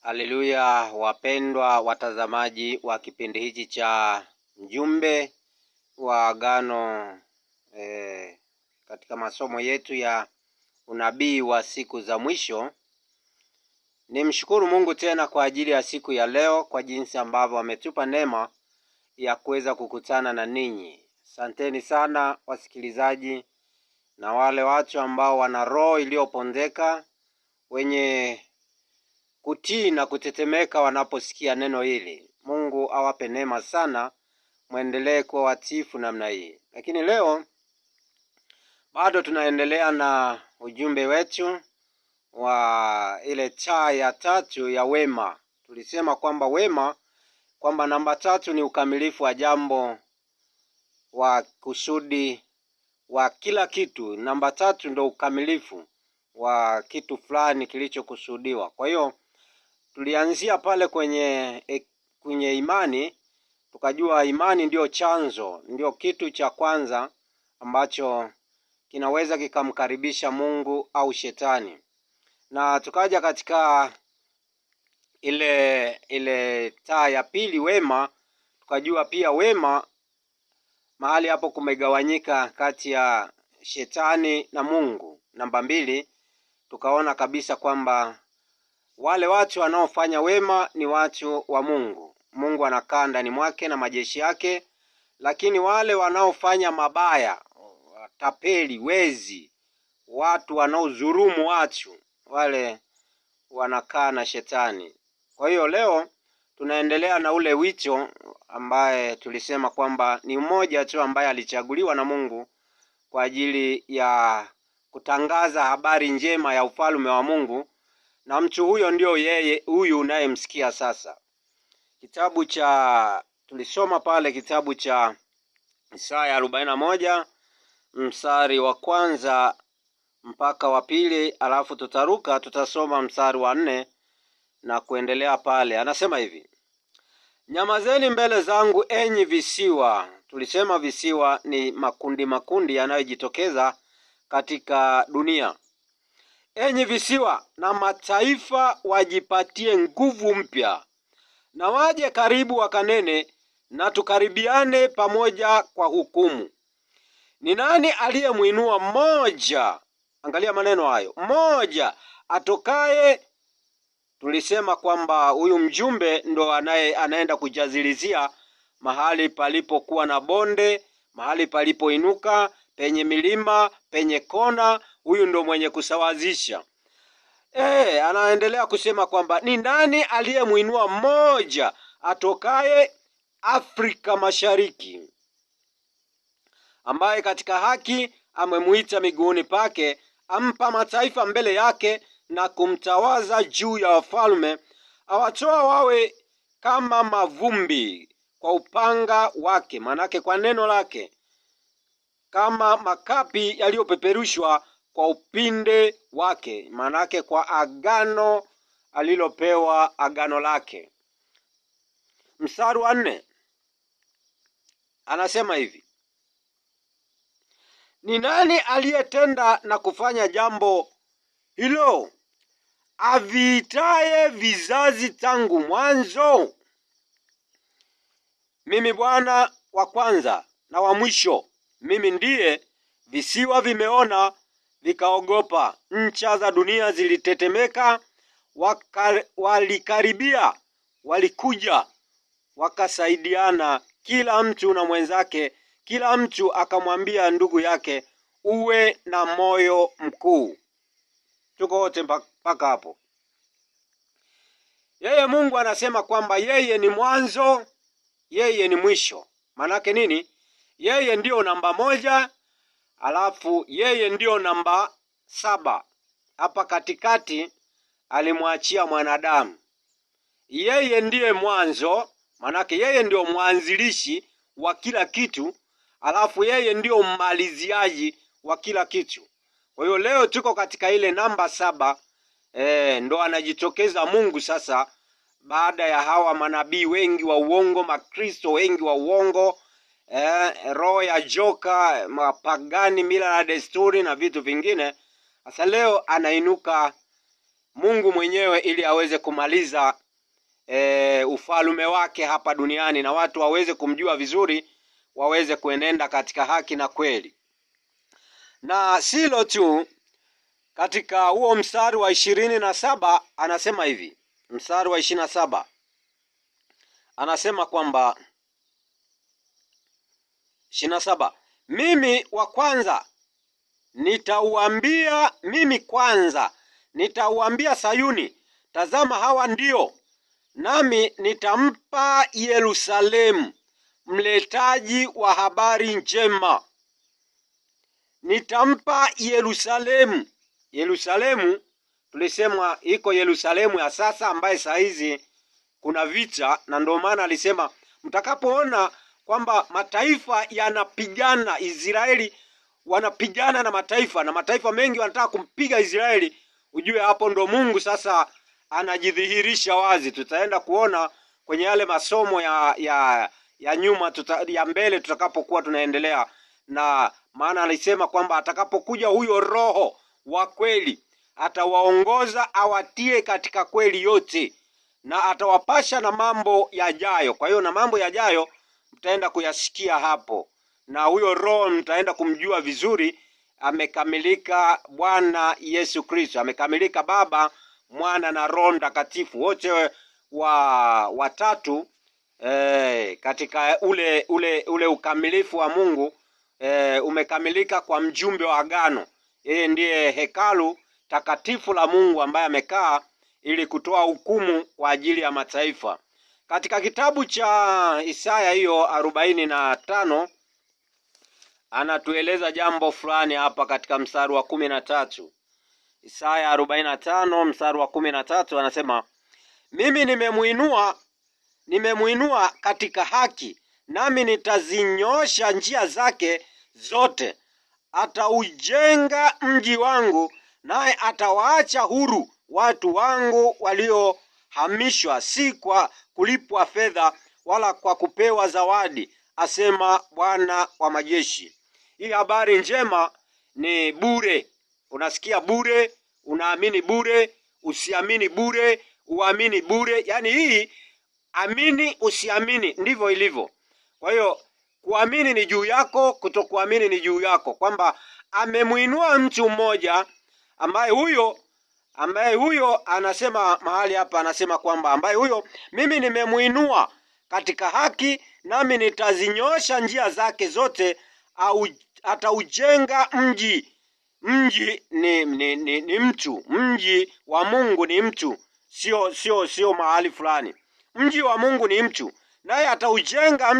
Haleluya, wapendwa watazamaji wa kipindi hiki cha mjumbe wa agano katika masomo yetu ya unabii wa siku za mwisho. Nimshukuru Mungu tena kwa ajili ya siku ya leo, kwa jinsi ambavyo ametupa neema ya kuweza kukutana na ninyi. Asanteni sana wasikilizaji na wale watu ambao wana roho iliyopondeka, wenye kutii na kutetemeka wanaposikia neno hili. Mungu awape neema sana, muendelee kuwa watiifu namna hii. Lakini leo bado tunaendelea na ujumbe wetu wa ile taa ya tatu ya wema. Tulisema kwamba namba 3 ni ukamilifu wa jambo, wa kusudi wa kila kitu. Namba 3 ndio ukamilifu wa kitu fulani kilichokusudiwa. Kwa hiyo tulianzia pale kwenye imani, tukajua imani ndio chanzo, ndio kitu cha kwanza ambacho kinaweza kikamkaribisha Mungu au shetani. Na tukaja katika ile taa ya pili, wema, tukajua pia wema mahali hapo kumegawanyika kati ya shetani na Mungu. Namba 2, tukaona kabisa kwamba wale watu wanaofanya wema ni watu wa Mungu. Mungu anakaa ndani mwake na majeshi yake. Lakini wale wanaofanya mabaya, tapeli, wezi, watu wanaodhulumu watu, wale wanakaa na shetani. Kwa hiyo leo tunaendelea na ule wito ambaye tulisema kwamba ni mmoja tu ambaye alichaguliwa na Mungu kwa ajili ya kutangaza habari njema ya ufalme wa Mungu, na mtu huyo ndio yeye huyu unayemsikia sasa. Tulisoma pale kitabu cha Isaya 41 mstari wa 1 mpaka wa 2, alafu tutasoma mstari wa 4 na kuendelea pale. Anasema hivi: nyamazeni mbele zangu enyi visiwa. Tulisema visiwa ni makundi yanayojitokeza katika dunia. Enyi visiwa na mataifa wajipatie nguvu mpya, na waje karibu wakanene, na tukaribiane pamoja kwa hukumu. Ni nani aliyemuinua mmoja? Angalia maneno hayo, mmoja atokaye. Tulisema kwamba huyu mjumbe ndo anaenda kujazilizia mahali palipokuwa na bonde, mahali palipoinuka, penye milima, penye kona. Huyu ndo mwenye kusawazisha. Anaendelea kusema kwamba ni nani aliyemuinua mmoja atokaye Afrika Mashariki, ambaye katika haki amemuita miguuni pake, ampa mataifa mbele yake, na kumtawaza juu ya wafalme. Awatoa wawe kama mavumbi kwa upanga wake, manake kwa neno lake, kama makapi yaliyopeperushwa kwa upinde wake, manake kwa agano alilopewa, agano lake. Mstari wa 4 anasema hivi: ni nani aliyetenda na kufanya jambo hilo, aviitaye vizazi tangu mwanzo? Mimi Bwana wa kwanza na wa mwisho, mimi ndiye. Visiwa vimeona vikaogopa, ncha za dunia zilitetemeka. Walikaribia, walikuja, wakasaidiana, kila mtu na mwenzake. Kila mtu akamwambia ndugu yake, uwe na moyo mkuu. Tuko wote mpaka hapo. Yeye Mungu anasema kwamba yeye ni mwanzo, yeye ni mwisho. Manake nini? Yeye ndio namba 1, alafu yeye ndio namba 7. Hapa katikati alimwachia mwanadamu. Yeye ndiye mwanzo, manake yeye ndio mwanzilishi wa kila kitu, alafu yeye ndio mmaliziaji wa kila kitu. Kwa hiyo leo tuko katika ile namba 7. Ndo anajitokeza Mungu sasa, baada ya hawa manabii wengi wa uongo, makristo wengi wa uongo, roho ya joka, mapagani, mila na desturi na vitu vingine. Sasa leo anainuka Mungu mwenyewe ili aweze kumaliza ufalme wake hapa duniani, na watu waweze kumjua vizuri, waweze kuenenda katika haki na kweli. Na silo tu, katika huo mstari wa 27 anasema hivi, mstari wa 27 anasema kwamba 27, mimi kwanza nitauambia Sayuni, tazama hawa ndio, nami nitampa Yerusalemu mletaji wa habari njema. Nitampa Yerusalemu. Yerusalemu tulisema iko Yerusalemu ya sasa, ambaye saa hizi kuna vita, na ndio maana alisema mtakapoona kwamba mataifa yanapigana, Israeli wanapigana na mataifa mengi wanataka kumpiga Israeli, ujue hapo ndo Mungu sasa anajidhihirisha wazi. Tutaenda kuona kwenye yale masomo ya nyuma ya mbele tutakapokuwa tunaendelea, na maana alisema kwamba atakapokuja huyo Roho wa kweli atawaongoza, awatie katika kweli yote, na atawapasha na mambo yajayo. Kwa hiyo na mambo yajayo mtaenda kuyasikia hapo, na huyo Roho mtaenda kumjua vizuri. Amekamilika Bwana Yesu Kristo, amekamilika Baba, Mwana na Roho Mtakatifu, wote watatu katika ule ukamilifu wa Mungu umekamilika kwa mjumbe wa agano. Yeye ndiye hekalu takatifu la Mungu ambaye amekaa ili kutoa hukumu kwa ajili ya mataifa. Katika kitabu cha Isaya hiyo 45 anatueleza jambo fulani hapa katika mstari wa 13. Isaya 45 mstari wa 13 anasema, mimi nimemuinua katika haki, nami nitazinyosha njia zake zote. Ataujenga mji wangu, naye atawaacha huru watu wangu waliohamishwa, si kwa kulipwa fedha wala kwa kupewa zawadi, asema Bwana wa majeshi. Hii habari njema ni bure. Unasikia bure, unaamini bure, usiamini bure, uamini bure. Yaani hii amini usiamini ndivyo ilivyo. Kwa hiyo kuamini ni juu yako, kutokuamini ni juu yako, kwamba amemuinua mtu mmoja ambaye huyo anasema mahali hapa, anasema kwamba ambaye huyo mimi nimemuinua katika haki, nami nitazinyosha njia zake zote. Ataujenga mji. Mji ni mtu. Mji wa Mungu ni mtu, sio mahali fulani. Mji wa Mungu ni mtu, naye ataujenga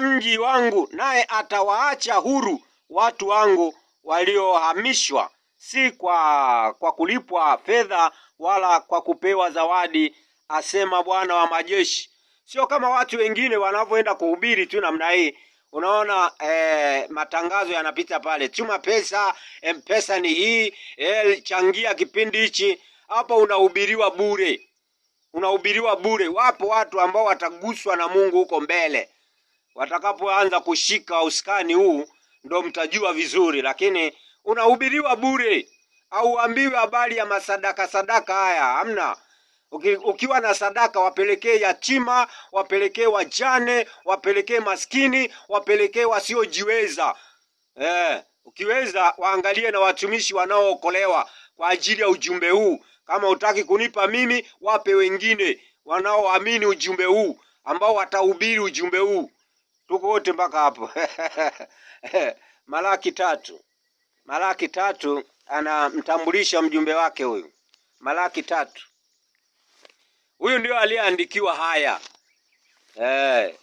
mji wangu, naye atawaacha huru watu wangu waliohamishwa, si kwa kulipwa fedha wala kwa kupewa zawadi, asema Bwana wa majeshi. Sio kama watu wengine wanavyoenda kuhubiri tu namna hii. Unaona matangazo yanapita pale, tuma pesa, M-Pesa ni hii, changia kipindi hichi. Hapo unahubiriwa bure. Unahubiriwa bure. Wapo watu ambao wataguswa na Mungu huko mbele. Watakapoanza kushika uskani huu ndo mtajua vizuri, lakini unahubiriwa bure. Au ambiwe habari ya sadaka haya, hamna. Ukiwa na sadaka wapelekee yatima, wapelekee wajane, wapelekee maskini, wapelekee wasiojiweza. Ukiweza waangalie na watumishi wanaookolewa kwa ajili ya ujumbe huu. Kama utaki kunipa mimi, wape wengine wanaoamini ujumbe huu, ambao watahubiri ujumbe huu. Tuko wote mpaka hapo. Malaki 3 anamtambulisha mjumbe wake huyu. Malaki 3. Huyu ndio aliyeandikiwa haya.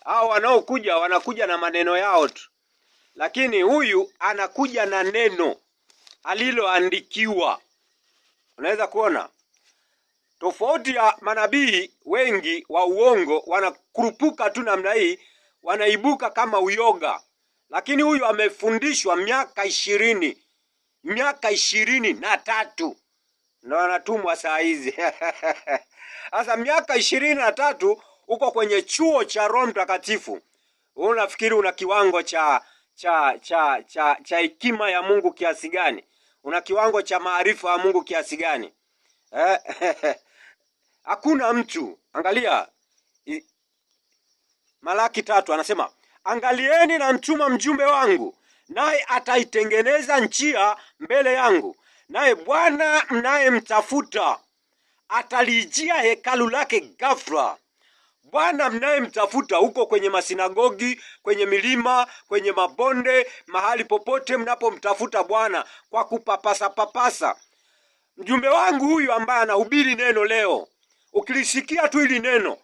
Hao wanakuja na maneno yao tu. Lakini huyu anakuja na neno aliloandikiwa. Unaweza kuona tofauti ya manabii wengi wa uongo, wanakurupuka tu namna hii, wanaibuka kama uyoga. Lakini huyu amefundishwa miaka 23 ndio anatumwa saa hizi. Sasa miaka 23 uko kwenye chuo cha Roho Mtakatifu. Unafikiri una kiwango cha hekima ya Mungu kiasi gani? Una kiwango cha maarifa ya Mungu kiasi gani? Hakuna mtu. Angalia Malaki 3 anasema, angalieni na mtuma mjumbe wangu, naye ataitengeneza njia mbele yangu. Naye Bwana mnayemtafuta atalijia hekalu lake ghafla. Bwana mnayemtafuta huko kwenye masinagogi, kwenye milima, kwenye mabonde, mahali popote mnapomtafuta Bwana kwa kupapasa papasa. Mjumbe wangu huyu ambaye anahubiri neno leo, ukilisikia tu hili neno,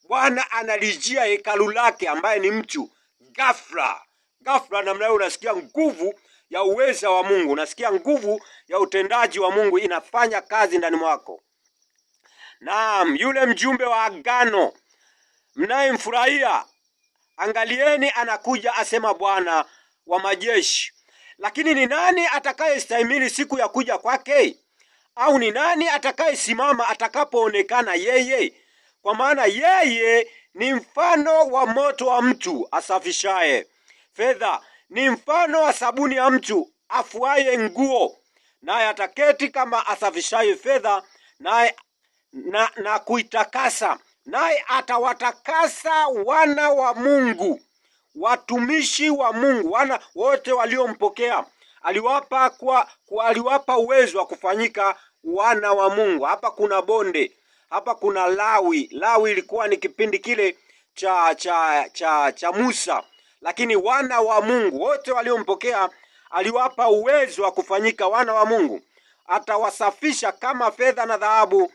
Bwana analijia hekalu lake ambaye ni mtu ghafla. Ghafla namna hiyo unasikia nguvu ya uweza wa Mungu, unasikia nguvu ya utendaji wa Mungu inafanya kazi ndani mwako. Naam, yule mjumbe wa agano mnayemfurahia, angalieni anakuja, asema Bwana wa majeshi. Lakini ni nani atakayestahimili siku ya kuja kwake? Au ni nani atakayesimama atakapoonekana yeye? Kwa maana yeye ni mfano wa moto wa mtu asafishaye fedha, ni mfano wa sabuni ya mtu afuaye nguo. Naye ataketi kama asafishaye fedha, naye na kuitakasa. Naye atawatakasa wana wa Mungu, watumishi wa Mungu, wana wote waliompokea. Aliwapa uwezo wa kufanyika wana wa Mungu. Hapa kuna bonde, hapa kuna Lawi. Lawi ilikuwa ni kipindi kile cha Musa, lakini wana wa Mungu wote waliompokea aliwapa uwezo wa kufanyika wana wa Mungu. Atawasafisha kama fedha na dhahabu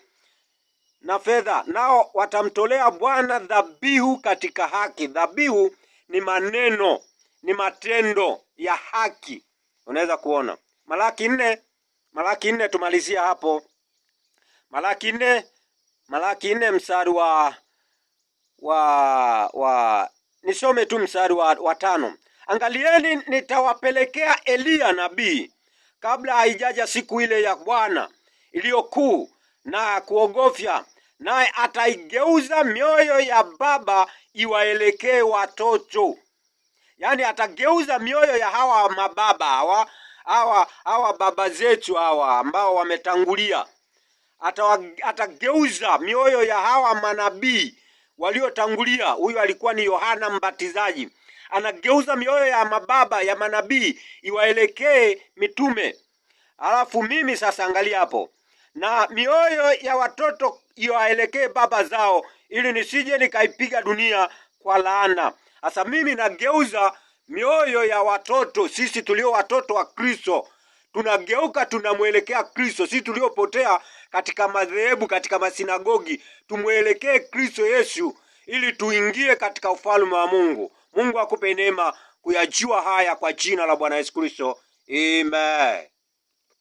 na fedha, nao watamtolea Bwana dhabihu katika haki. Dhabihu ni maneno, ni matendo ya haki. Unaweza kuona Malaki 4 tumalizia hapo. Malaki 4 mstari wa nisome tu mstari wa 5. Angalieni, nitawapelekea Eliya nabii kabla haijaja siku ile ya Bwana iliyokuu na kuogofya, naye ataigeuza mioyo ya baba iwaelekee watoto. Yaani atageuza mioyo ya hawa mababa, hawa baba zetu hawa ambao wametangulia. Atageuza mioyo ya hawa manabii waliotangulia. Huyu alikuwa ni Yohana Mbatizaji. Anageuza mioyo ya mababa ya manabii iwaelekee mitume. Alafu mimi sasa, angalia hapo, na mioyo ya watoto iwaelekee baba zao, ili nisije nikaipiga dunia kwa laana. Sasa mimi nageuza mioyo ya watoto. Sisi tulio watoto wa Kristo tunageuka, tunamwelekea Kristo. Sisi tuliopotea katika madhehebu, katika masinagogi, tumwelekee Kristo Yesu ili tuingie katika ufalme wa Mungu. Mungu akupe neema kuyajua haya kwa jina la Bwana Yesu Kristo. Amen.